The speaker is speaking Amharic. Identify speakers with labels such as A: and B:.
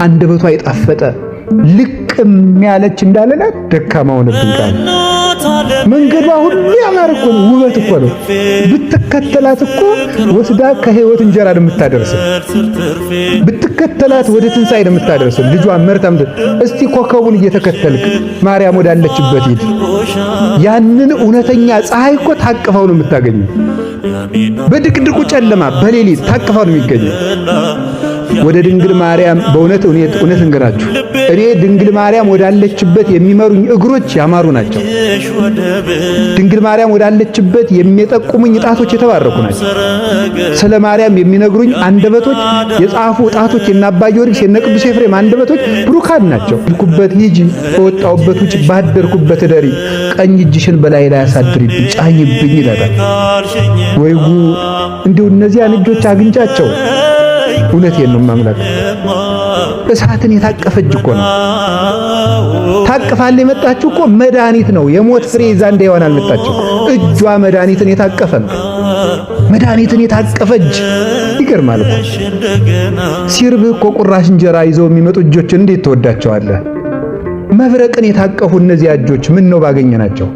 A: አንደበቷ የጣፈጠ ልቅም ያለች እንዳለላት ደካማ ሆነብን ቃል መንገዷ ሁሉ ያማረ እኮ ነው፣ ውበት እኮ ነው። ብትከተላት እኮ ወስዳ ከህይወት እንጀራ የምታደርስ ብትከተላት ወደ ትንሣኤ የምታደርስ ልጇን መርታም እስቲ ኮከቡን እየተከተልክ ማርያም ወዳለችበት ሂድ። ያንን እውነተኛ ፀሐይ እኮ ታቅፈው ነው የምታገኘው። በድቅድቁ ጨለማ በሌሊት ታቅፈው ነው የሚገኘው። ወደ ድንግል ማርያም በእውነት እንገራችሁ እኔ ድንግል ማርያም ወዳለችበት የሚመሩኝ እግሮች ያማሩ ናቸው። ድንግል ማርያም ወዳለችበት የሚጠቁሙኝ ጣቶች የተባረኩ ናቸው። ስለ ማርያም የሚነግሩኝ አንደበቶች የጻፉ ጣቶች የነ አባ ጊዮርጊስ የነ ቅዱስ ኤፍሬም አንደበቶች ብሩካን ናቸው። ልኩበት ሂጂ፣ በወጣሁበት ውጭ፣ ባደርኩበት እደሪ፣ ቀኝ እጅሽን በላይ ላይ አሳድሪብኝ፣ ጫኝብኝ ይላል። ወይ ጉድ! እንዲሁ እነዚያን እጆች አግኝቻቸው እውነቴን ነው ማምላክ እሳትን የታቀፈች እኮ ነው። ታቅፋል የመጣችው እኮ መድኃኒት ነው። የሞት ፍሬ ይዛ እንዳይሆን አልመጣችው። እጇ መድኃኒትን የታቀፈ ነው። መድኃኒትን የታቀፈች ይገርማል እኮ። ሲርብህ እኮ ቁራሽ እንጀራ ይዘው የሚመጡ እጆች እንዴት ተወዳቸዋለህ? መብረቅን የታቀፉ እነዚያ እጆች ምን ነው ባገኘናቸው።